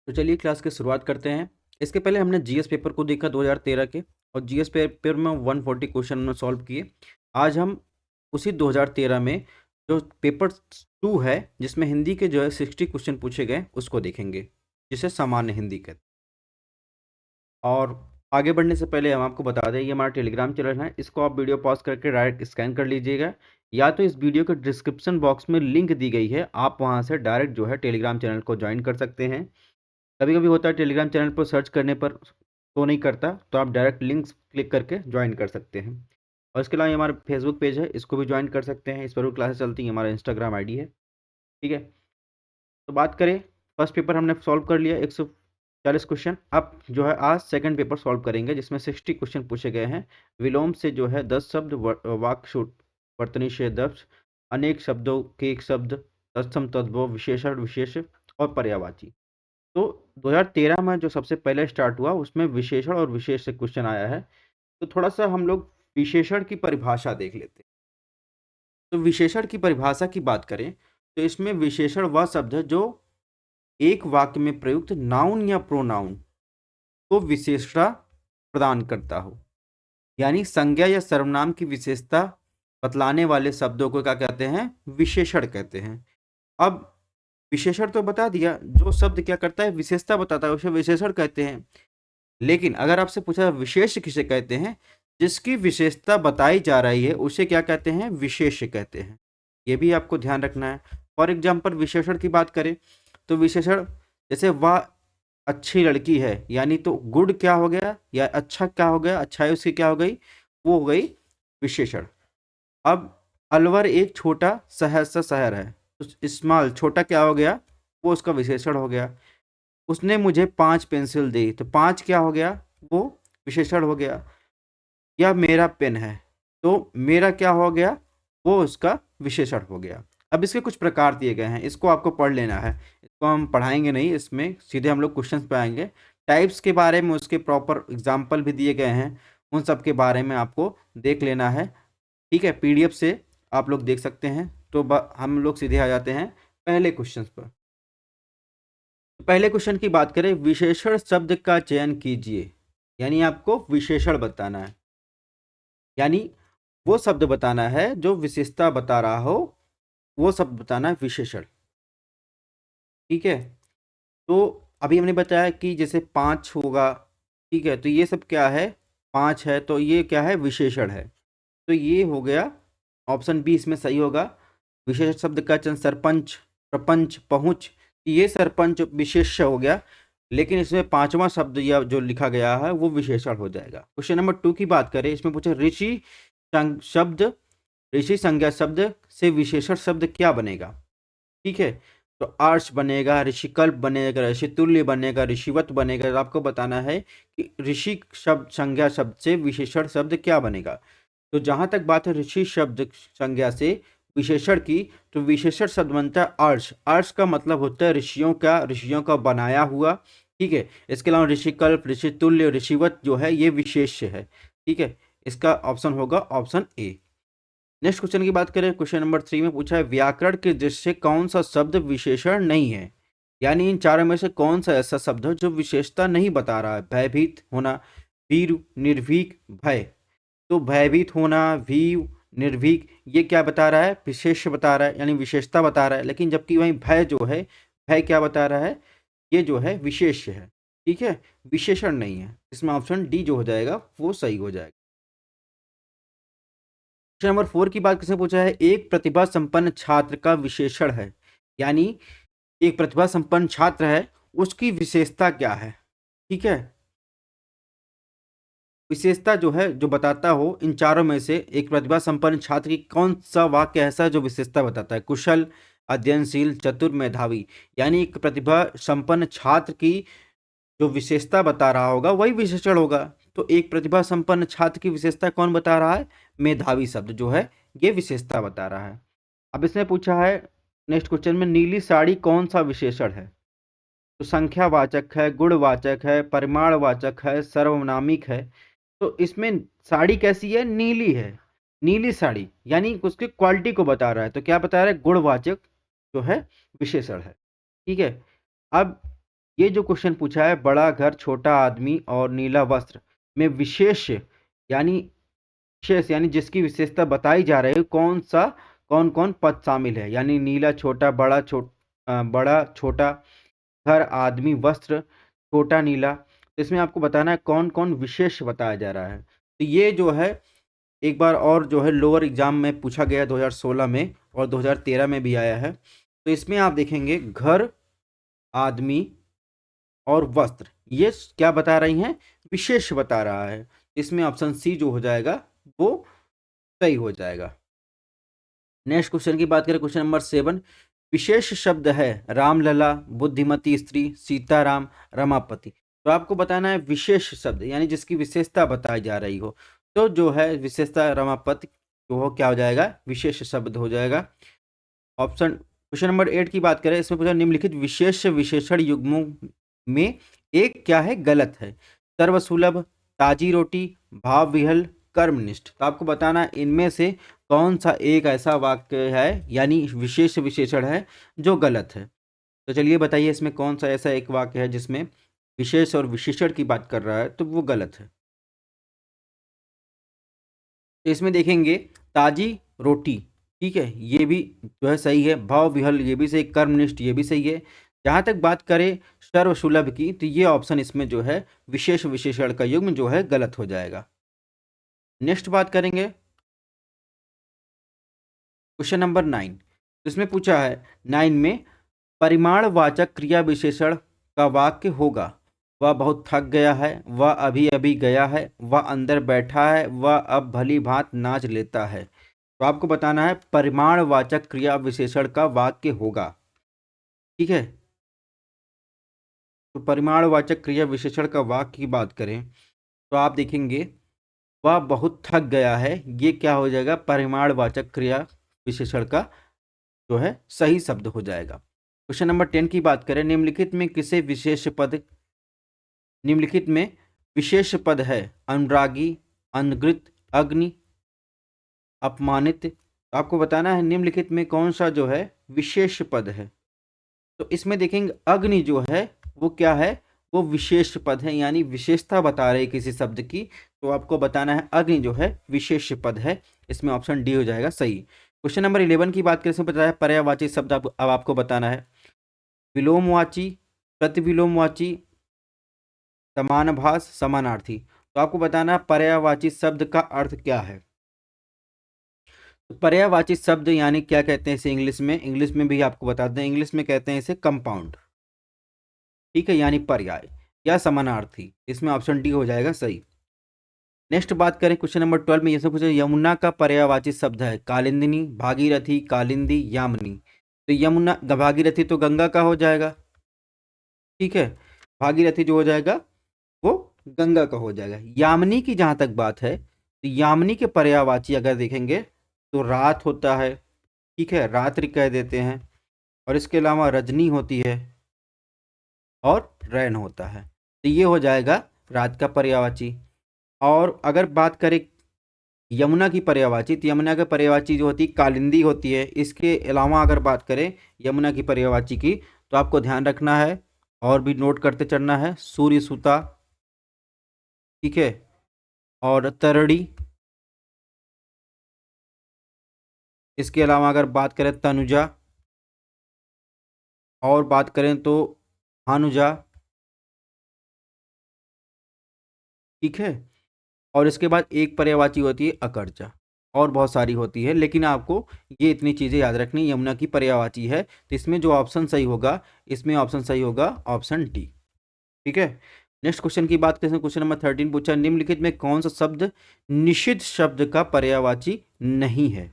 तो चलिए क्लास की शुरुआत करते हैं। इसके पहले हमने जीएस पेपर को देखा 2013 के, और जीएस पेपर में 140 क्वेश्चन हमने सॉल्व किए। आज हम उसी 2013 में जो पेपर 2 है, जिसमें हिंदी के जो है 60 क्वेश्चन पूछे गए, उसको देखेंगे, जिसे सामान्य हिंदी कहते हैं। और आगे बढ़ने से पहले हम आपको बता दें, ये हमारा टेलीग्राम चैनल है, इसको आप वीडियो पॉज करके डायरेक्ट स्कैन कर लीजिएगा, या तो इस वीडियो के डिस्क्रिप्शन बॉक्स में लिंक दी गई है, आप वहाँ से डायरेक्ट जो है टेलीग्राम चैनल को ज्वाइन कर सकते हैं। कभी कभी होता है टेलीग्राम चैनल पर सर्च करने पर तो नहीं करता, तो आप डायरेक्ट लिंक्स क्लिक करके ज्वाइन कर सकते हैं। और इसके अलावा ये हमारा फेसबुक पेज है, इसको भी ज्वाइन कर सकते हैं, इस पर भी क्लासेस चलती हैं, हमारा इंस्टाग्राम आईडी है। ठीक है, तो बात करें, फर्स्ट पेपर हमने सॉल्व कर लिया 140 क्वेश्चन। अब जो है आज सेकंड पेपर सॉल्व करेंगे, जिसमें 60 क्वेश्चन पूछे गए हैं। विलोम से जो है 10 शब्द, वाक्य वर्तनी से 10, अनेक शब्दों के एक शब्द, तत्सम तद्भव, विशेषण विशेष और पर्यायवाची। तो 2013 में जो सबसे पहले स्टार्ट हुआ, उसमें विशेषण और विशेष से क्वेश्चन आया है। तो थोड़ा सा हम लोग विशेषण की परिभाषा देख लेते हैं। तो विशेषण की परिभाषा की बात करें, तो इसमें विशेषण वह शब्द है जो एक वाक्य में प्रयुक्त नाउन या प्रोनाउन को विशेषता प्रदान करता हो। यानी संज्ञा या सर्वनाम की विशेषता बतलाने वाले शब्दों को क्या कहते हैं? विशेषण कहते हैं। अब विशेषण तो बता दिया, जो शब्द क्या करता है? विशेषता बताता है, उसे विशेषण कहते हैं। लेकिन अगर आपसे पूछा विशेष किसे कहते हैं? जिसकी विशेषता बताई जा रही है उसे क्या कहते हैं? विशेष्य कहते हैं। ये भी आपको ध्यान रखना है। फॉर एग्जाम्पल विशेषण की बात करें, तो विशेषण जैसे वह अच्छी लड़की है, यानी तो गुड क्या हो गया, या अच्छा क्या हो गया, अच्छाई उसकी क्या हो गई, वो हो गई विशेषण। अब अलवर एक छोटा शहर सा शहर है, तो स्मॉल छोटा क्या हो गया, वो उसका विशेषण हो गया। उसने मुझे 5 पेंसिल दी, तो 5 क्या हो गया, वो विशेषण हो गया। या मेरा पेन है, तो मेरा क्या हो गया, वो उसका विशेषण हो गया। अब इसके कुछ प्रकार दिए गए हैं, इसको आपको पढ़ लेना है, इसको हम पढ़ाएंगे नहीं, इसमें सीधे हम लोग क्वेश्चंस पे आएंगे। टाइप्स के बारे में उसके प्रॉपर एग्जाम्पल भी दिए गए हैं, उन सब के बारे में आपको देख लेना है। ठीक है, पीडीएफ से आप लोग देख सकते हैं। तो हम लोग सीधे आ जाते हैं पहले क्वेश्चन पर। पहले क्वेश्चन की बात करें, विशेषण शब्द का चयन कीजिए। यानी आपको विशेषण बताना है, यानी वो शब्द बताना है जो विशेषता बता रहा हो, वो शब्द बताना है विशेषण। ठीक है, तो अभी हमने बताया कि जैसे 5 होगा, ठीक है, तो ये सब क्या है, 5 है, तो ये क्या है, विशेषण है। तो ये हो गया ऑप्शन बी, इसमें सही होगा। विशेषण शब्द का चयन सरपंच, प्रपंच, पहुंच, ये सरपंच विशेष हो गया, लेकिन इसमें 5वां शब्द या जो लिखा गया है वो विशेषण हो जाएगा। क्वेश्चन नंबर 2 की बात करें, इसमें पूछा शब्द, ऋषि संज्ञा शब्द से विशेषण शब्द क्या बनेगा। ठीक है, तो आर्ष बनेगा, ऋषिकल्प बनेगा, ऋषितुल्य बनेगा, ऋषिवत बनेगा। तो आपको बताना है कि ऋषि शब्द संज्ञा शब्द से विशेषण शब्द क्या बनेगा। तो जहां तक बात है ऋषि शब्द संज्ञा से विशेषण की, तो विशेषण शब्द बनता है अर्ष। अर्ष का मतलब होता है ऋषियों का बनाया हुआ। ठीक है, इसके अलावा ऋषिकल्प, ऋषितुल्य, ऋषिवत जो है ये विशेष्य है। ठीक है, इसका ऑप्शन होगा ऑप्शन ए। नेक्स्ट क्वेश्चन की बात करें, क्वेश्चन नंबर 3 में पूछा है, व्याकरण के दृष्टि से कौन सा शब्द विशेषण नहीं है। यानी इन चारों में से कौन सा ऐसा शब्द है जो विशेषता नहीं बता रहा है। भयभीत होना, भीरु, निर्भीक, भय। तो भयभीत होना, भीव, निर्भीक, ये क्या बता रहा है, विशेष बता रहा है, यानी विशेषता बता रहा है। लेकिन जबकि वहीं भय जो है, भय क्या बता रहा है, ये जो है विशेष है। ठीक है, विशेषण नहीं है। इसमें ऑप्शन डी जो हो जाएगा वो सही हो जाएगा। क्वेश्चन नंबर 4 की बात किसने पूछा है, एक प्रतिभा संपन्न छात्र का विशेषण है। यानी एक प्रतिभा संपन्न छात्र है, उसकी विशेषता क्या है। ठीक है, विशेषता जो है, जो बताता हो इन चारों में से एक प्रतिभा संपन्न छात्र की कौन सा वाक्य ऐसा है जो विशेषता बताता है। कुशल, अध्ययनशील, चतुर, मेधावी। यानी एक प्रतिभा संपन्न छात्र की जो विशेषता बता रहा होगा वही विशेषण होगा। तो एक प्रतिभा संपन्न छात्र की विशेषता कौन बता रहा है, मेधावी शब्द जो है ये विशेषता बता रहा है। अब इसने पूछा है नेक्स्ट क्वेश्चन में, नीली साड़ी कौन सा विशेषण है। तो संख्यावाचक है, गुणवाचक है, परिमाणवाचक है, सर्वनामिक है। तो इसमें साड़ी कैसी है, नीली है। नीली साड़ी यानी उसकी क्वालिटी को बता रहा है, तो क्या बता रहा है, गुणवाचक जो है विशेषण है। ठीक है, अब ये जो क्वेश्चन पूछा है, बड़ा घर, छोटा आदमी और नीला वस्त्र में विशेष यानी जिसकी विशेषता बताई जा रही है, कौन कौन पद शामिल है, यानी नीला, छोटा, बड़ा, छोटा, घर, आदमी, वस्त्र, छोटा, नीला। तो इसमें आपको बताना है कौन कौन विशेष बताया जा रहा है। तो ये जो है एक बार और जो है लोअर एग्जाम में पूछा गया 2016 में और 2013 में भी आया है। तो इसमें आप देखेंगे घर, आदमी और वस्त्र, ये क्या बता रही हैं, विशेष बता रहा है। इसमें ऑप्शन सी जो हो जाएगा वो सही हो जाएगा। नेक्स्ट क्वेश्चन की बात करें, क्वेश्चन नंबर 7, विशेष शब्द है रामलला, बुद्धिमती स्त्री, सीताराम, रमापति। तो आपको बताना है विशेष शब्द यानी जिसकी विशेषता बताई जा रही हो। तो जो है विशेषता रमापति जो हो क्या हो जाएगा, विशेष शब्द हो जाएगा। ऑप्शन क्वेश्चन नंबर 8 की बात करें, इसमें पूछा निम्नलिखित विशेष विशेषण युग्मों में एक क्या है, गलत है। सर्वसुलभ, ताजी रोटी, भाव विहल, कर्मनिष्ठ। तो आपको बताना इनमें से कौन सा एक ऐसा वाक्य है यानी विशेष विशेषण है जो गलत है। तो चलिए बताइए इसमें कौन सा ऐसा एक वाक्य है जिसमें विशेष और विशेषण की बात कर रहा है तो वो गलत है। तो इसमें देखेंगे ताजी रोटी, ठीक है, ये भी जो है सही है। भाव विहल ये भी सही, कर्मनिष्ठ ये भी सही है। जहाँ तक बात करें सर्वसुलभ की, तो ये ऑप्शन इसमें जो है विशेष विशेषण का युग्म जो है गलत हो जाएगा। नेक्स्ट बात करेंगे क्वेश्चन नंबर 9। इसमें पूछा है 9 में परिमाणवाचक क्रिया विशेषण का वाक्य होगा, वह बहुत थक गया है, वह अभी अभी गया है, वह अंदर बैठा है, वह अब भली भांति नाच लेता है। तो आपको बताना है परिमाणवाचक क्रिया विशेषण का वाक्य होगा, ठीक है। तो परिमाणवाचक क्रिया विशेषण का वाक्य की बात करें तो आप देखेंगे वह बहुत थक गया है, ये क्या हो जाएगा, परिमाणवाचक क्रिया विशेषण का जो है सही शब्द हो जाएगा। क्वेश्चन नंबर 10 की बात करें, निम्नलिखित में विशेष पद है अनुरागी, अनगृत, अग्नि, अपमानित। तो आपको बताना है निम्नलिखित में कौन सा जो है विशेष पद है। तो इसमें देखेंगे अग्नि जो है वो क्या है, वो विशेष पद है यानी विशेषता बता रहे किसी शब्द की। तो आपको बताना है अग्नि जो है विशेष पद है। इसमें ऑप्शन डी हो जाएगा सही। क्वेश्चन नंबर 11 की बात करें, इसमें बताया पर्यायवाची शब्द अब आपको बताना है विलोमवाची, प्रतिविलोमवाची, समानभास, समानार्थी। तो आपको बताना पर्यायवाची शब्द का अर्थ क्या है। तो पर्यायवाची शब्द यानी क्या कहते हैं इसे इंग्लिश में भी आपको बता दें, इंग्लिश में कहते हैं इसे कंपाउंड, ठीक है, यानी पर्याय या समानार्थी। इसमें ऑप्शन डी हो जाएगा सही। नेक्स्ट बात करें क्वेश्चन नंबर 12 में, ये सब कुछ यमुना का पर्यायवाची शब्द है कालिंदिनी, भागीरथी, कालिंदी, यामिनी। तो यमुना भागीरथी तो गंगा का हो जाएगा, ठीक है, भागीरथी जो हो जाएगा वो गंगा का हो जाएगा। यामिनी की जहां तक बात है तो यामिनी के पर्यायवाची अगर देखेंगे तो रात होता है, ठीक है, रात्रि कह देते हैं, और इसके अलावा रजनी होती है और रैन होता है। तो ये हो जाएगा रात का पर्यायवाची। और अगर बात करें यमुना की पर्यायवाची, तो यमुना की पर्यायवाची जो होती है कालिंदी होती है। इसके अलावा अगर बात करें यमुना की पर्यायवाची की तो आपको ध्यान रखना है और भी नोट करते चलना है सूर्य सुता, ठीक है, और तरड़ी। इसके अलावा अगर बात करें तनुजा, और बात करें तो भानुजा, ठीक है, और इसके बाद एक पर्यायवाची होती है अकर्जा, और बहुत सारी होती है, लेकिन आपको ये इतनी चीज़ें याद रखनी। यमुना की पर्यायवाची है तो इसमें जो ऑप्शन सही होगा, इसमें ऑप्शन सही होगा ऑप्शन डी, ठीक है। नेक्स्ट क्वेश्चन की बात करें, क्वेश्चन नंबर 13 पूछा निम्नलिखित में कौन सा शब्द निषिद्ध शब्द का पर्यायवाची नहीं है।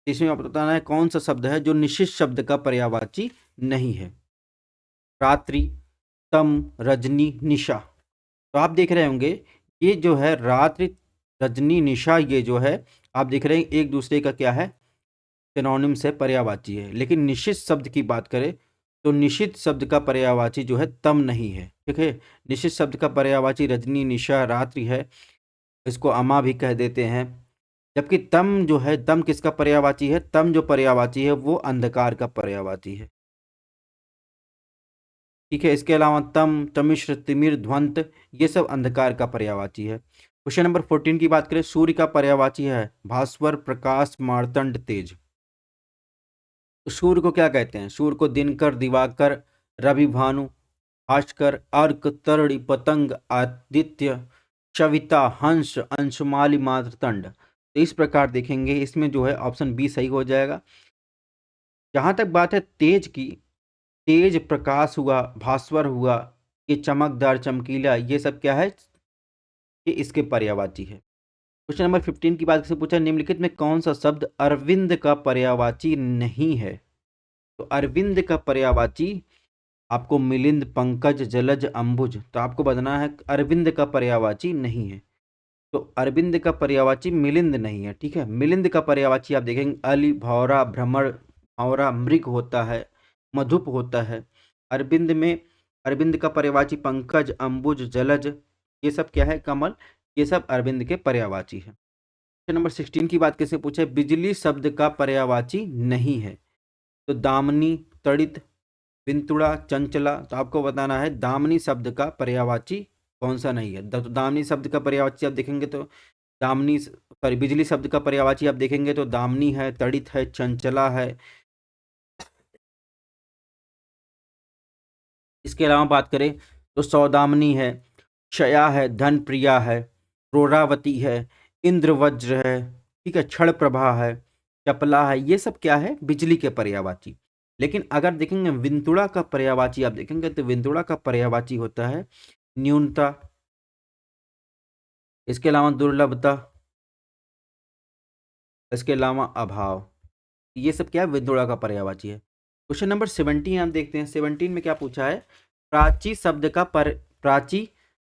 इसमें आप बताना है कौन सा शब्द है जो निषिद्ध शब्द का पर्यायवाची नहीं है। रात्रि, तम, रजनी, निशा। तो आप देख रहे होंगे ये जो है रात्रि, रजनी, निशा, ये जो है आप देख रहे हैं एक दूसरे का क्या है, सिनोनिम्स है, पर्यायवाची है। लेकिन निषिद्ध शब्द की बात करें तो निषिद्ध शब्द का पर्यायवाची जो है तम नहीं है, ठीक है। निषिद्ध शब्द का पर्यायवाची रजनी, निशा, रात्रि है, इसको अमा भी कह देते हैं। जबकि तम जो है, तम किसका पर्यायवाची है, तम जो पर्यायवाची है वो अंधकार का पर्यायवाची है। ठीक है। इसके अलावा तम, तमिश्र, तिमिर, ध्वंत, ये सब अंधकार का पर्यायवाची है। क्वेश्चन नंबर 14 की बात करें, सूर्य का पर्यायवाची है भास्वर, प्रकाश, मार्तंड, तेज। तो सूर्य को क्या कहते हैं? सूर्य को दिनकर, दिवाकर, रवि, भानु, भास्कर, अर्क, तरणी, पतंग, आदित्य, चविता, हंस, अंशुमाली, मातृतंड। तो इस प्रकार देखेंगे, इसमें जो है ऑप्शन बी सही हो जाएगा। जहां तक बात है तेज की, तेज प्रकाश हुआ, भास्वर हुआ, ये चमकदार, चमकीला, ये सब क्या है? ये इसके पर्यायवाची है। क्वेश्चन नंबर 15 की बात से पूछा, निम्नलिखित में कौन सा शब्द अरविंद का पर्यायवाची नहीं है? तो अरविंद का पर्यायवाची आपको मिलिंद, पंकज, जलज, अंबुज। तो आपको बताना है अरविंद का पर्यायवाची नहीं है। तो अरविंद का पर्यायवाची मिलिंद नहीं है। ठीक है, मिलिंद का पर्यायवाची आप देखेंगे अली, भौरा, भ्रमर, भौरा, मृग होता है, मधुप होता है। अरविंद में अरविंद का पर्यायवाची पंकज, अंबुज, जलज, ये सब क्या है? कमल। ये सब अरविंद के पर्यायवाची है। क्वेश्चन नंबर 16 की बात कैसे पूछे, बिजली शब्द का पर्यायवाची नहीं है? तो दामिनी, तड़ित, विंतुड़ा, चंचला। तो आपको बताना है दामिनी शब्द का पर्यायवाची कौन सा नहीं है। तो दामिनी शब्द का पर्यायवाची आप देखेंगे तो दामिनी, सॉरी, बिजली शब्द का पर्यायवाची आप देखेंगे तो दामिनी है, तड़ित है, चंचला है। इसके अलावा बात करें तो सौदामिनी है, क्षया है, धन प्रिया है, रोरावती है, इंद्रवज्र है, ठीक है, क्षण प्रभा है, चपला है। ये सब क्या है? बिजली के पर्यायवाची। लेकिन अगर देखेंगे विंतुड़ा का पर्यायवाची आप देखेंगे तो विंतुड़ा का पर्यायवाची होता है न्यूनता, इसके अलावा दुर्लभता, इसके अलावा अभाव। ये सब क्या है? विंतुड़ा का पर्यायवाची है। क्वेश्चन नंबर 17 हम देखते हैं। 17 में क्या पूछा है? प्राची शब्द का प्राची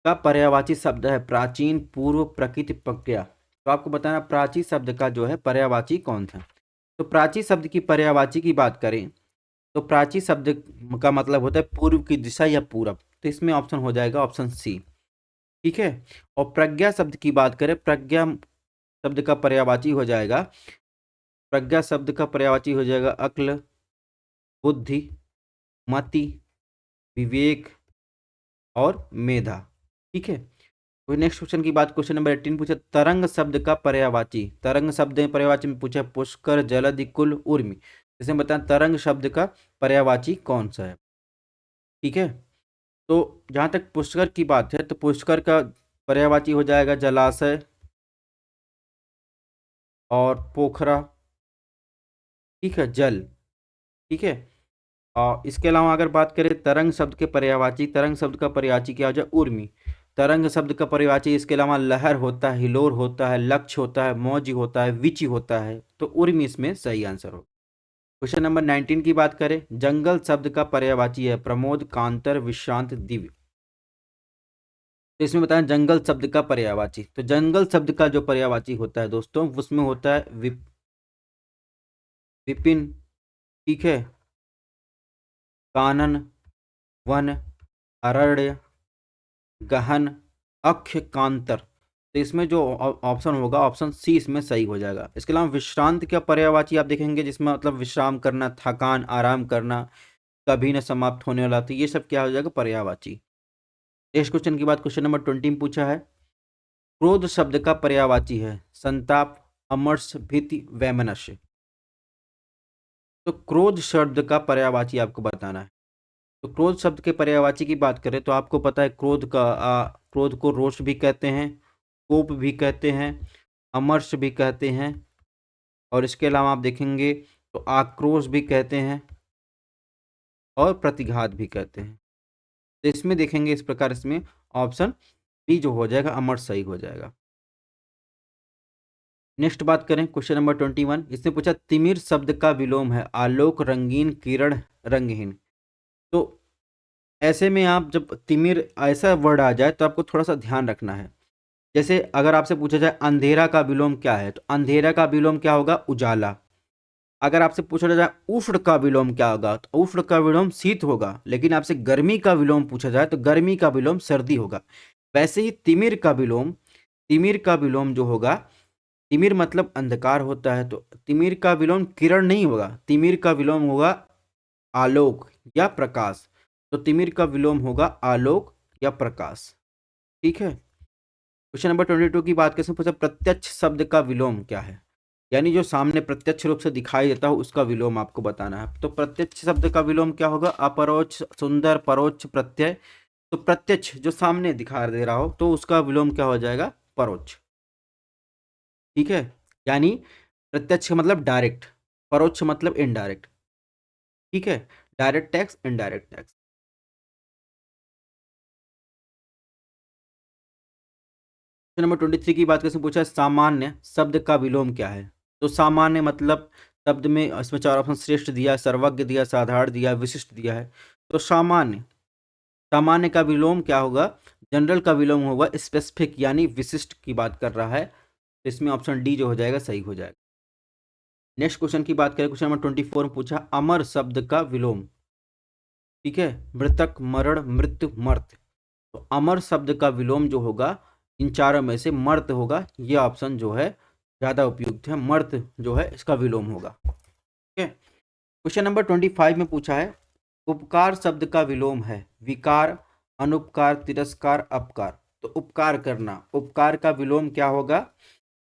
का पर्यायवाची शब्द है प्राचीन, पूर्व, प्रकृति, प्रज्ञा। तो आपको बताना प्राची शब्द का जो है पर्यायवाची कौन था। तो प्राची शब्द की पर्यायवाची की बात करें तो प्राची शब्द का मतलब होता है पूर्व की दिशा या पूरब। तो इसमें ऑप्शन हो जाएगा ऑप्शन सी। ठीक है। और प्रज्ञा शब्द की बात करें, प्रज्ञा शब्द का पर्यायवाची हो जाएगा, प्रज्ञा शब्द का पर्यायवाची हो जाएगा अक्ल, बुद्धि, मति, विवेक और मेधा। ठीक है। तो नेक्स्ट क्वेश्चन की बात, क्वेश्चन नंबर 18 पूछा, तरंग शब्द का पर्यायवाची। तरंग शब्द पर्यायवाची में पूछा पुष्कर, जलधि, कुल, उर्मी। जैसे बताएं तरंग शब्द का पर्यायवाची कौन सा है। ठीक है। तो जहां तक पुष्कर की बात है तो पुष्कर का पर्यायवाची हो जाएगा जलाशय और पोखरा। ठीक है, जल। ठीक है। और इसके अलावा अगर बात करें तरंग शब्द के पर्यायवाची, तरंग शब्द का पर्यायवाची क्या हो जाए? उर्मी। तरंग शब्द का पर्यायवाची इसके अलावा लहर होता है, हिलोर होता है, लक्ष्य होता है, मौज होता है, विचि होता है। तो उर्मी इसमें सही आंसर हो। क्वेश्चन नंबर 19 की बात करें, जंगल शब्द का पर्यायवाची है प्रमोद, कांतर, विश्रांत, दिव्य। तो इसमें बताएं जंगल शब्द का पर्यायवाची। तो जंगल शब्द का जो पर्यायवाची होता है दोस्तों, उसमें होता है विपिन, ठीक है, कानन, वन, अरण्य, गहन, अक्ष, कांतर। तो इसमें जो ऑप्शन होगा ऑप्शन सी इसमें सही हो जाएगा। इसके अलावा विश्रांत का पर्यायवाची आप देखेंगे जिसमें मतलब विश्राम करना, थकान, आराम करना, कभी न समाप्त होने वाला। तो ये सब क्या हो जाएगा? पर्यायवाची। नेक्स्ट क्वेश्चन की बात, क्वेश्चन नंबर 20 में पूछा है, क्रोध शब्द का पर्यायवाची है संताप, अमर्ष, भीति, वैमनस्य। तो क्रोध शब्द का पर्यायवाची आपको बताना है। तो क्रोध शब्द के पर्यायवाची की बात करें तो आपको पता है क्रोध को रोष भी कहते हैं, कोप भी कहते हैं, अमर्ष भी कहते हैं, और इसके अलावा आप देखेंगे तो आक्रोश भी कहते हैं और प्रतिघात भी कहते हैं। तो इसमें देखेंगे इस प्रकार, इसमें ऑप्शन बी जो हो जाएगा अमर्ष सही हो जाएगा। नेक्स्ट बात करें क्वेश्चन नंबर 21, इसने पूछा तिमिर शब्द का विलोम है आलोक, रंगीन, किरण, रंगहीन। तो ऐसे में आप जब तिमिर ऐसा वर्ड आ जाए तो आपको थोड़ा सा ध्यान रखना है। जैसे अगर आपसे पूछा जाए अंधेरा का विलोम क्या है, तो अंधेरा का विलोम क्या होगा? उजाला। अगर आपसे पूछा जाए उष्ण का विलोम क्या होगा, तो उष्ण का विलोम शीत होगा। लेकिन आपसे गर्मी का विलोम पूछा जाए तो गर्मी का विलोम सर्दी होगा। वैसे ही तिमिर का विलोम जो होगा, तिमिर मतलब अंधकार होता है, तो तिमिर का विलोम किरण नहीं होगा, तिमिर का विलोम होगा आलोक या प्रकाश। तो तिमिर का विलोम होगा आलोक या प्रकाश। ठीक है। क्वेश्चन नंबर 22 की बात कैसे पूछा, प्रत्यक्ष शब्द का विलोम क्या है, यानी जो सामने प्रत्यक्ष रूप से दिखाई देता है उसका विलोम आपको बताना है। तो प्रत्यक्ष शब्द का विलोम क्या होगा, अपरोक्ष, सुंदर, परोक्ष, प्रत्यय। तो प्रत्यक्ष जो सामने दिखा दे रहा हो तो उसका विलोम क्या हो जाएगा, परोक्ष। ठीक है, यानी प्रत्यक्ष का मतलब डायरेक्ट, परोक्ष मतलब इनडायरेक्ट। ठीक है, direct tax, indirect tax. Number 23 की बात कैसे पूछा है, सामान्य शब्द का विलोम क्या है। तो सामान्य मतलब शब्द में इसमें चार ऑप्शन श्रेष्ठ दिया है, सर्वज्ञ दिया, साधारण दिया, विशिष्ट दिया है। तो सामान्य, सामान्य का विलोम क्या होगा, जनरल का विलोम होगा स्पेसिफिक, यानी विशिष्ट की बात कर रहा है। तो इसमें ऑप्शन डी जो हो जाएगा सही हो जाएगा। नेक्स्ट क्वेश्चन की बात करें, क्वेश्चन नंबर 24 में पूछा अमर शब्द का विलोम। ठीक है, मृतक, मरण, मृत्यु, मर्त। तो अमर शब्द का विलोम जो होगा इन चारों में से मर्त होगा, ये ऑप्शन जो है ज्यादा उपयुक्त है, मर्त जो है इसका विलोम होगा। ठीक है। क्वेश्चन नंबर 25 में पूछा है उपकार शब्द का विलोम है विकार, अनुपकार, तिरस्कार, अपकार। तो उपकार करना, उपकार का विलोम क्या होगा,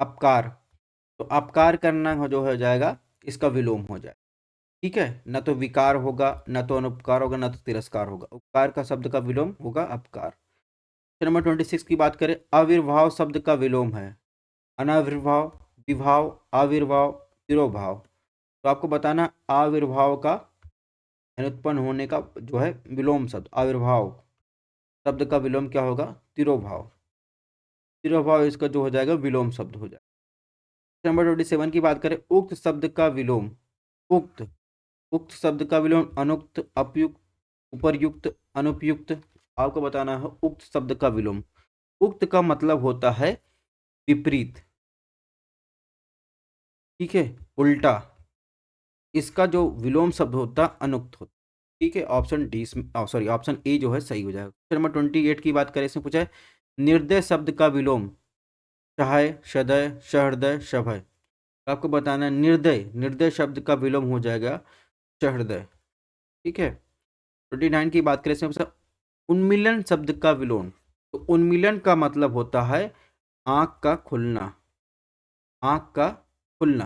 अपकार। तो अपकार करना जो हो जाएगा इसका विलोम हो जाए। ठीक है, ना तो विकार होगा, ना तो अनुपकार होगा, ना तो तिरस्कार होगा। उपकार का शब्द का विलोम होगा अपकार। नंबर 26 की बात करें, आविर्भाव शब्द का विलोम है अनाविर्भाव, विभाव, आविर्भाव, तिरोभाव। तो आपको बताना आविर्भाव का यानी उत्पन्न होने का जो है विलोम शब्द, आविर्भाव शब्द का विलोम क्या होगा, तिरोभाव। तिरोभाव इसका जो हो जाएगा विलोम शब्द हो जाएगा। नंबर 27 की बात करें, उक्त शब्द का विलोम। उक्त, उक्त शब्द का विलोम अनुक्त, अपयुक्त, उपर्युक्त, अनुपयुक्त। आपको बताना है उक्त शब्द का विलोम। उक्त का मतलब होता है विपरीत। ठीक है, उल्टा। इसका जो विलोम शब्द होता है अनुक्त होता। ठीक है, option D, sorry option A जो है सही हो जाएगा। क्वेश्चन नंबर 28 की बात करें, इसमें पूछा है निर्दय शब्द का विलोम सहाय, सदय, सहृदय, सभय। तो आपको बताना है निर्दय, निर्दय शब्द का विलोम हो जाएगा सहृदय। ठीक है। 29 की बात करें, इसमें पूछा उन्मीलन शब्द का विलोम। तो उन्मीलन का मतलब होता है आंख का खुलना, आंख का खुलना।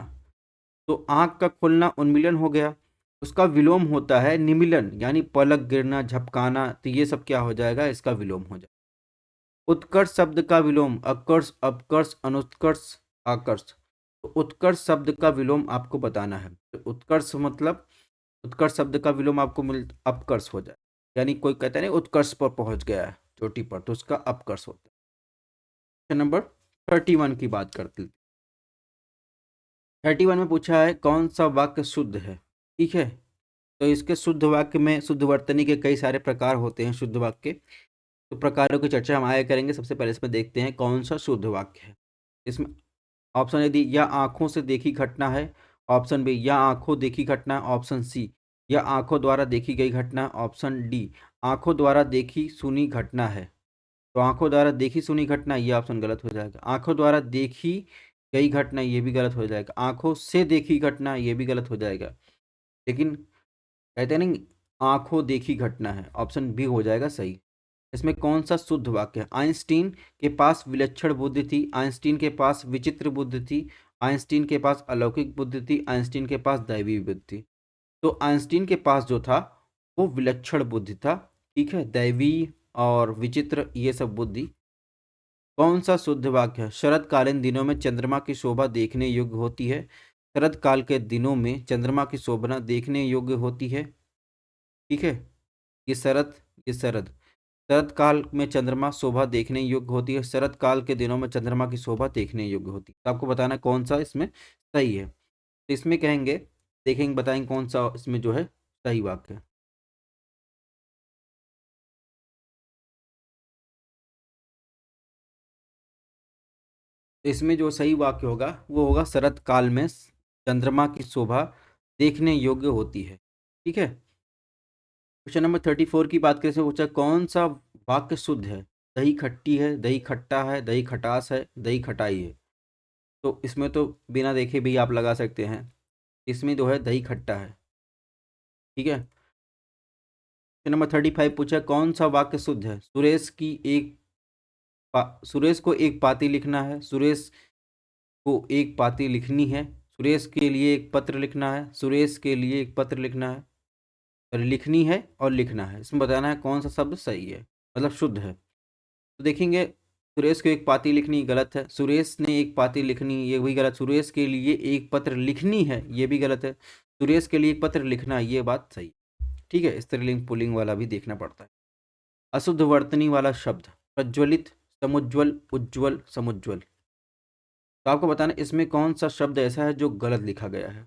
तो आंख का खुलना उन्मीलन हो गया। उसका विलोम होता है निमीलन, यानी पलक गिरना, झपकाना। तो ये सब क्या हो जाएगा, इसका विलोम हो जाएगा। उत्कर्ष शब्द का विलोम अकर्ष, अपकर्ष, अनुत्कर्ष, आकर्ष। तो उत्कर्ष शब्द का विलोम आपको बताना है। तो उत्कर्ष मतलब उत्कर्ष शब्द का विलोम आपको मिल अपकर्ष हो जाए, यानी कोई कहता है नहीं उत्कर्ष पर पहुंच गया है चोटी पर, तो उसका अपकर्ष होता है। नंबर 31 की बात करते हैं। 31 में पूछा है कौन सा वाक्य शुद्ध है। ठीक है, तो इसके शुद्ध वाक्य में शुद्ध वर्तनी के कई सारे प्रकार होते हैं शुद्ध वाक्य। तो प्रकारों की चर्चा हम आगे करेंगे। सबसे पहले इसमें देखते हैं कौन सा शुद्ध वाक्य है। इसमें ऑप्शन यदि यह आंखों से देखी घटना है, ऑप्शन बी यह आंखों देखी घटना, ऑप्शन सी यह आंखों द्वारा देखी गई घटना, ऑप्शन डी आंखों द्वारा देखी सुनी घटना है। तो आंखों द्वारा देखी सुनी घटना ये ऑप्शन गलत हो जाएगा। आंखों द्वारा देखी गई घटना ये भी गलत हो जाएगा। आंखों से देखी घटना ये भी गलत हो जाएगा। लेकिन कहते हैं नहीं आंखों देखी घटना है, ऑप्शन बी हो जाएगा सही। इसमें कौन सा शुद्ध वाक्य है, आइंस्टीन के पास विलक्षण बुद्धि थी, आइंस्टीन के पास विचित्र बुद्धि थी, आइंस्टीन के पास अलौकिक बुद्धि थी, आइंस्टीन के पास दैवी बुद्धि थी। तो आइंस्टीन के पास जो था वो विलक्षण बुद्धि था। ठीक है, दैवी और विचित्र ये सब बुद्धि। कौन सा शुद्ध वाक्य है, शरतकालीन दिनों में चंद्रमा की शोभा देखने योग्य होती है। शरद काल के दिनों में चंद्रमा की शोभना देखने योग्य होती है। ठीक है, ये शरद, ये शरद, शरद काल में चंद्रमा शोभा देखने योग्य होती है। शरद काल के दिनों में चंद्रमा की शोभा देखने योग्य होती है। तो आपको बताना कौन सा इसमें सही है। तो इसमें कहेंगे, देखेंगे, बताएंगे कौन सा इसमें जो है सही वाक्य है। तो इसमें जो सही वाक्य होगा वो होगा शरद काल में चंद्रमा की शोभा देखने योग्य होती है। ठीक है। क्वेश्चन नंबर 34 की बात करें से पूछा कौन सा वाक्य शुद्ध है, दही खट्टी है, दही खट्टा है, दही खटास है, दही खटाई है। तो इसमें तो बिना देखे भी आप लगा सकते हैं। इसमें जो है दही खट्टा है। ठीक है, नंबर 35 पूछा कौन सा वाक्य शुद्ध है? सुरेश को एक पाती लिखना है, सुरेश को एक पाती लिखनी है, सुरेश के लिए एक पत्र लिखना है, सुरेश के लिए एक पत्र लिखना है और लिखनी है और लिखना है। इसमें बताना है कौन सा शब्द सही है, मतलब शुद्ध है। तो देखेंगे सुरेश को एक पाती लिखनी गलत है, सुरेश ने एक पाती लिखनी ये भी गलत, सुरेश के लिए एक पत्र लिखनी है ये भी गलत है, सुरेश के लिए एक पत्र लिखना है ये बात सही। ठीक है, स्त्रीलिंग पुल्लिंग वाला भी देखना पड़ता है। अशुद्ध वर्तनी वाला शब्द प्रज्वलित, समुज्वल, उज्ज्वल, समुज्वल। तो आपको बताना इसमें कौन सा शब्द ऐसा है जो गलत लिखा गया है।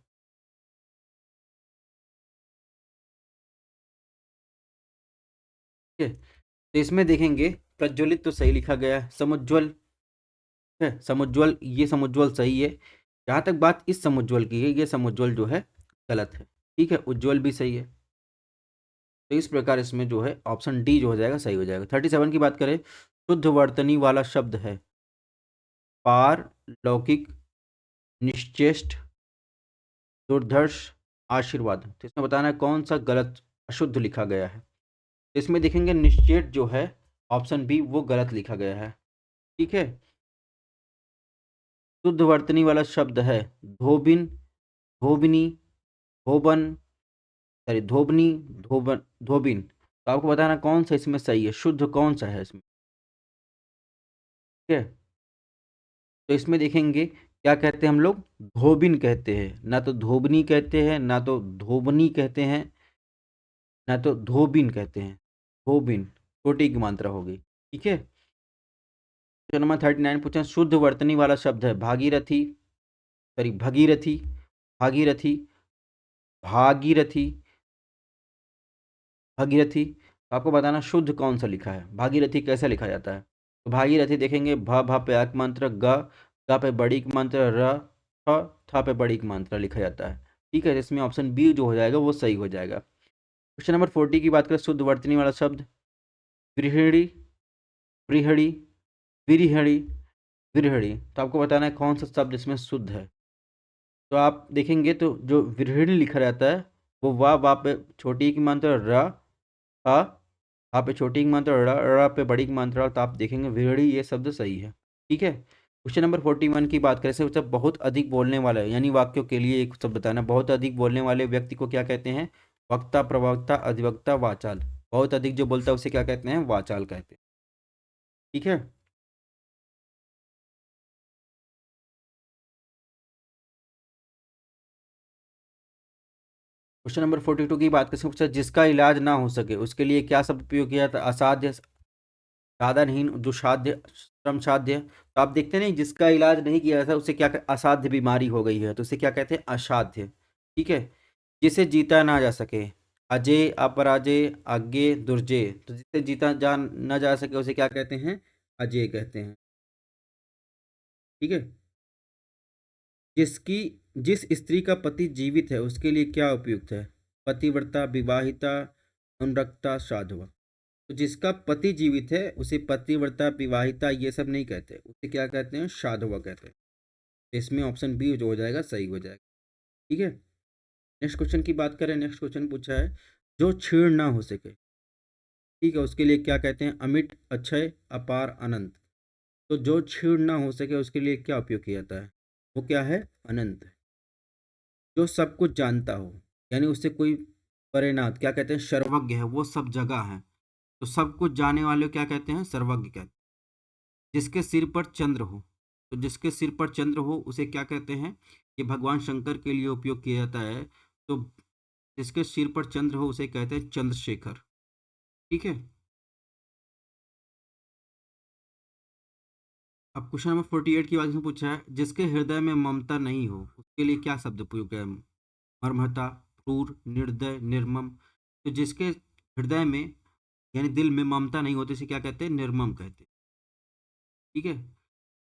ठीक है, तो इसमें देखेंगे प्रज्वलित तो सही लिखा गया है, समुज्वल है, समुज्वल ये समुज्वल सही है। जहाँ तक बात इस समुज्वल की है, ये समुज्वल जो है गलत है। ठीक है, उज्ज्वल भी सही है। तो इस प्रकार इसमें जो है ऑप्शन डी जो हो जाएगा सही हो जाएगा। 37 की बात करें, शुद्ध वर्तनी वाला शब्द है पार, लौकिक, निश्चेष्ट, दुर्धर्ष, आशीर्वाद। तो इसमें बताना है कौन सा गलत अशुद्ध लिखा गया है। तो इसमें देखेंगे निश्चेष्ट जो है ऑप्शन बी वो गलत लिखा गया है। ठीक है, शुद्ध वर्तनी वाला शब्द है धोबिन, धोबिनी, धोबन, सॉरी धोबनी, धोबन, धोबिन। तो आपको बताना कौन सा इसमें सही है, शुद्ध कौन सा है इसमें। ठीक है, तो इसमें देखेंगे क्या कहते हैं हम लोग, धोबिन कहते हैं, ना तो धोबनी कहते हैं, ना तो धोबनी कहते हैं, ना तो धोबिन कहते हैं। धोबिन छोटी की मात्रा होगी। ठीक है, क्वेश्चन नंबर 39 पूछा शुद्ध वर्तनी वाला शब्द है भागीरथी, सॉरी भगीरथी, भागीरथी, भागीरथी, भगीरथी। तो आपको बताना शुद्ध कौन सा लिखा है, भागीरथी कैसे लिखा जाता है। तो भागीरथी देखेंगे भा पे एक मंत्र, ग पे बड़ी की मंत्र, र था पे बड़ी की मंत्र लिखा जाता है। ठीक है, इसमें ऑप्शन बी जो हो जाएगा वो सही हो जाएगा। क्वेश्चन नंबर 40 की बात करें, शुद्ध वर्तनी वाला शब्द गृहिणी, गृहिणी, विरहणी, विरहणी। तो आपको बताना है कौन सा शब्द इसमें शुद्ध है। तो आप देखेंगे तो जो विरहणी लिखा रहता है वो वाह पे छोटी की मात्रा र, हा हा पे छोटी की मात्रा र पे बड़ी की मात्रा, तो आप देखेंगे विरहणी ये शब्द सही है। ठीक है, क्वेश्चन नंबर 41 की बात करें से मतलब बहुत अधिक बोलने वाला है, यानी वाक्यों के लिए एक शब्द बताना, बहुत अधिक बोलने वाले व्यक्ति को क्या कहते हैं, वक्ता, प्रवक्ता, अधिवक्ता, वाचाल। बहुत अधिक जो बोलता है उसे क्या कहते हैं, वाचाल कहते हैं। ठीक है, क्वेश्चन नंबर 42 की बात करें पूछा जिसका इलाज ना हो सके उसके लिए क्या शब्द उपयोग किया था, असाध्य, साधनहीन, दुसाध्य, श्रम साध्य। तो आप देखते नहीं जिसका इलाज नहीं किया था उसे क्या असाध्य बीमारी हो गई है तो उसे क्या कहते हैं, असाध्य। ठीक है, जिसे जीता ना जा सके, अजय, अपराजय, आज्ञे, दुर्जय। तो जिसे जीता जा ना जा सके उसे क्या कहते हैं, अजय कहते हैं। ठीक है, जिसकी जिस स्त्री का पति जीवित है उसके लिए क्या उपयुक्त है, पतिव्रता, विवाहिता, अनुरक्ता, साधवा। तो जिसका पति जीवित है उसे पतिव्रता, विवाहिता ये सब नहीं कहते, उसे क्या कहते हैं, साधवा कहते हैं। इसमें ऑप्शन बी जो हो जाएगा सही हो जाएगा। ठीक है, नेक्स्ट क्वेश्चन की बात करें, नेक्स्ट क्वेश्चन पूछा है जो छीण ना हो सके। ठीक है, उसके लिए क्या कहते हैं, अमिट, अक्षय, अपार, अनंत। तो जो छीण ना हो सके उसके लिए क्या उपयोग किया जाता है, वो क्या है, अनंत। जो सब कुछ जानता हो, यानी उससे कोई परिणात क्या कहते हैं, सर्वज्ञ है, वो सब जगह है। तो सब कुछ जानने वाले को क्या कहते हैं, सर्वज्ञ कहते हैं। जिसके सिर पर चंद्र हो, तो जिसके सिर पर चंद्र हो उसे क्या कहते हैं, ये भगवान शंकर के लिए उपयोग किया जाता है। तो जिसके सिर पर चंद्र हो उसे कहते हैं चंद्रशेखर। ठीक है, अब क्वेश्चन नंबर 48 की बात इसमें पूछा है जिसके हृदय में ममता नहीं हो उसके लिए क्या शब्द उपयोग है, मर्महता, क्रूर, निर्दय, निर्मम। तो जिसके हृदय में यानी दिल में ममता नहीं होती इसे क्या कहते हैं, निर्मम कहते हैं। ठीक है,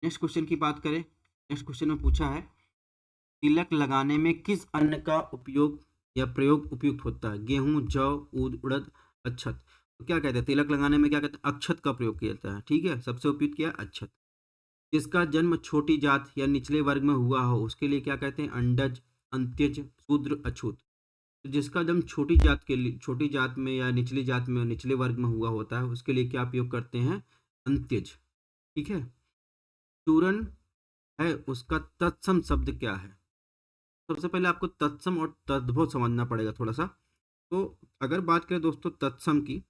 नेक्स्ट क्वेश्चन की बात करें, नेक्स्ट क्वेश्चन में पूछा है तिलक लगाने में किस अन्न का उपयोग या प्रयोग उपयुक्त होता है, गेहूं, जौ, उड़द, अक्षत। तो क्या कहते हैं, तिलक लगाने में क्या कहते हैं, अक्षत का प्रयोग किया जाता है। ठीक है, सबसे उपयुक्त क्या है, अक्षत। जिसका जन्म छोटी जात या निचले वर्ग में हुआ हो उसके लिए क्या कहते हैं, अंडज, अंत्यज, शूद्र, अछूत। तो जिसका जन्म छोटी जात में या निचली जात में निचले वर्ग में हुआ होता है उसके लिए क्या उपयोग करते हैं? अंत्यज। ठीक है। चूरन है उसका तत्सम शब्द क्या है? सबसे पहले आपको तत्सम और तद्भव समझना पड़ेगा थोड़ा सा। तो अगर बात करें दोस्तों तत्सम की,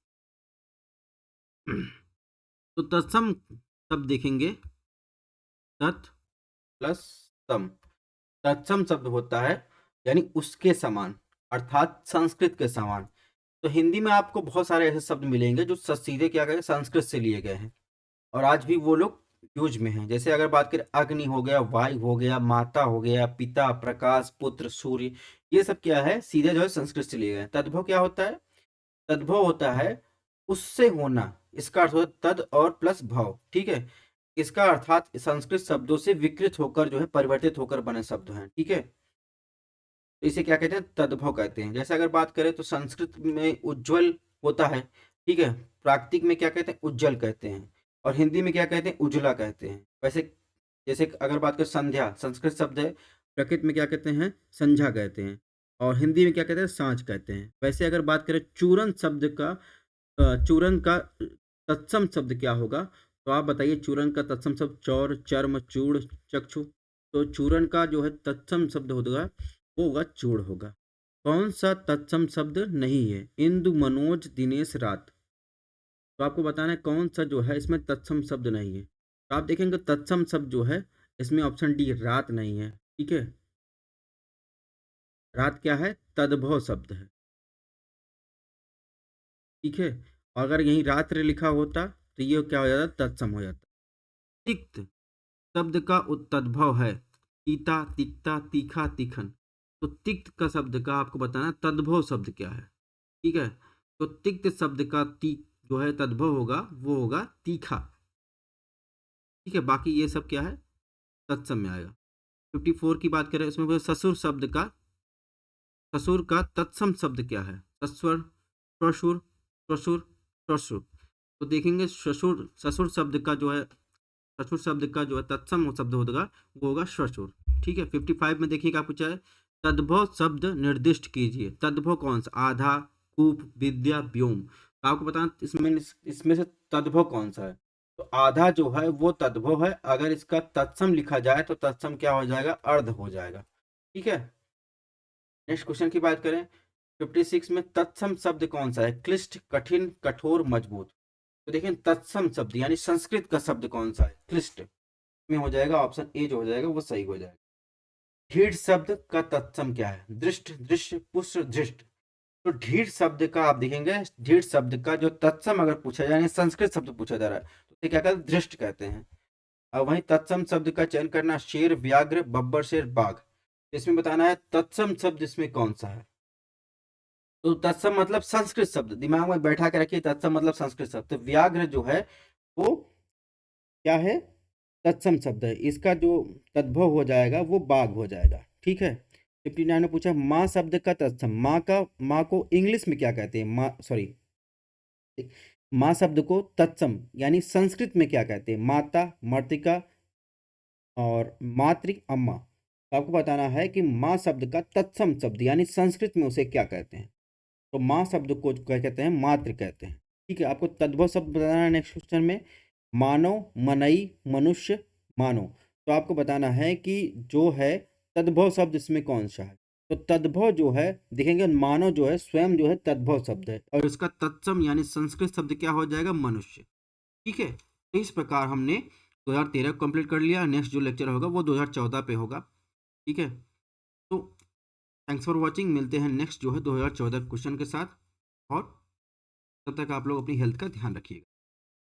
तो तत्सम शब्द देखेंगे तत् प्लस सम। तत्सम शब्द होता है यानी उसके समान, अर्थात संस्कृत के समान। तो हिंदी में आपको बहुत सारे ऐसे शब्द मिलेंगे जो सीधे क्या गए संस्कृत से लिए गए हैं और आज भी वो लोग यूज में हैं। जैसे अगर बात करें अग्नि हो गया, वायु हो गया, माता हो गया, पिता, प्रकाश, पुत्र, सूर्य, ये सब क्या है सीधे जो है संस्कृत से लिए गए हैं। तद्भव क्या होता है? तद्भव होता है उससे होना, इसका अर्थ होता है तद और प्लस भव। ठीक है। इसका अर्थात संस्कृत शब्दों से विकृत होकर जो है परिवर्तित होकर बने शब्द हैं। ठीक है। तो इसे क्या कहते हैं? तद्भव कहते हैं। जैसे अगर बात करें तो संस्कृत में उज्ज्वल होता है। ठीक है। प्राकृतिक में क्या कहते हैं? उज्ज्वल कहते हैं। और हिंदी में क्या कहते हैं? उज्ज्वला कहते हैं। वैसे जैसे अगर बात करें संध्या, संस्कृत शब्द है, प्रकृति में क्या कहते हैं? संध्या कहते हैं। और हिंदी में क्या कहते हैं? सांझ कहते हैं। वैसे अगर बात करें चूरन शब्द का, चूरन का तत्सम शब्द क्या होगा? तो आप बताइए चूरन का तत्सम शब्द चौर, चर्म, चूड़, चक्षु। तो चूरन का जो है तत्सम शब्द होगा वो होगा चूड़ होगा। कौन सा तत्सम शब्द नहीं है? इंदु, मनोज, दिनेश, रात। तो आपको बताना है कौन सा जो है इसमें तत्सम शब्द नहीं है। तो आप देखेंगे तत्सम शब्द जो है इसमें ऑप्शन डी रात नहीं है। ठीक है। रात क्या है? तद्भव शब्द है। ठीक है। अगर यहीं रात्रि लिखा होता तो ये क्या हो जाता? तत्सम हो जाता। तिक्त शब्द का तद्भव है तीता, तिक्ता, तीखा, तीखन। तो तिक्त का शब्द का आपको बताना तद्भव शब्द क्या है। ठीक है। तो तिक्त शब्द का जो है तद्भव होगा वो होगा तीखा। ठीक है। बाकी ये सब क्या है? तत्सम में आएगा। 54 की बात करें इसमें ससुर शब्द का, ससुर का तत्सम शब्द क्या है? सस्वर, श्वशुर, श्वशुर, श्वशुर। तो देखेंगे ससुर, ससुर शब्द का जो है, ससुर शब्द का जो है तत्सम शब्द होगा वो होगा श्वशुर। ठीक है। 55 में देखिए क्या पूछा है? तद्भव शब्द निर्दिष्ट कीजिए। तद्भव कौन सा? आधा, कूप, विद्या, व्योम। तो आपको बताना इसमें से तद्भव कौन सा है? तो आधा जो है वो तद्भव है। अगर इसका तत्सम लिखा जाए तो तत्सम क्या हो जाएगा? अर्ध हो जाएगा। ठीक है। नेक्स्ट क्वेश्चन की बात करें 56 में तत्सम शब्द कौन सा है? क्लिष्ट, कठिन, कठोर, मजबूत। तो देखिए तत्सम शब्द यानी संस्कृत का शब्द कौन सा है? क्लिष्ट में हो जाएगा, ऑप्शन ए जो हो जाएगा वो सही हो जाएगा। ढीठ शब्द का तत्सम क्या है? दृष्ट, दृश्य, पुष्ट, धृष्ट। तो ढीठ शब्द का आप देखेंगे, ढीठ शब्द का जो तत्सम अगर पूछा जाए, संस्कृत शब्द पूछा जा रहा है तो क्या कहते हैं? दृष्ट कहते हैं। अब वहीं तत्सम शब्द का चयन करना, शेर, व्याघ्र, बब्बर शेर, बाघ। इसमें बताना है तत्सम शब्द इसमें कौन सा है। तो तत्सम मतलब संस्कृत शब्द, दिमाग में बैठा के रखिए, तत्सम मतलब संस्कृत शब्द। तो व्याघ्र जो है वो क्या है? तत्सम शब्द है। इसका जो तद्भव हो जाएगा वो बाघ हो जाएगा। ठीक है। 59 ने पूछा माँ शब्द का तत्सम, माँ को इंग्लिश में क्या कहते हैं? माँ, सॉरी, माँ शब्द को तत्सम यानी संस्कृत में क्या कहते हैं? माता, मर्तिका और मातृ, अम्मा। तो आपको बताना है कि माँ शब्द का तत्सम शब्द यानी संस्कृत में उसे क्या कहते हैं। तो माँ शब्द को क्या कहते हैं? मातृ कहते हैं। ठीक है। आपको तद्भव शब्द बताना है नेक्स्ट क्वेश्चन में। मानव, मनई, मनुष्य, मानव। तो आपको बताना है कि जो है तद्भव शब्द इसमें कौन सा है। तो तद्भव जो है देखेंगे मानव जो है स्वयं जो है तद्भव शब्द है और इसका तत्सम यानी संस्कृत शब्द क्या हो जाएगा? मनुष्य। ठीक है। तो इस प्रकार हमने 2013 कंप्लीट कर लिया। नेक्स्ट जो लेक्चर होगा वो 2014 पे होगा। ठीक है। तो थैंक्स फॉर वॉचिंग। मिलते हैं नेक्स्ट जो है 2014 क्वेश्चन के साथ। और तब तक आप लोग अपनी हेल्थ का ध्यान रखिएगा।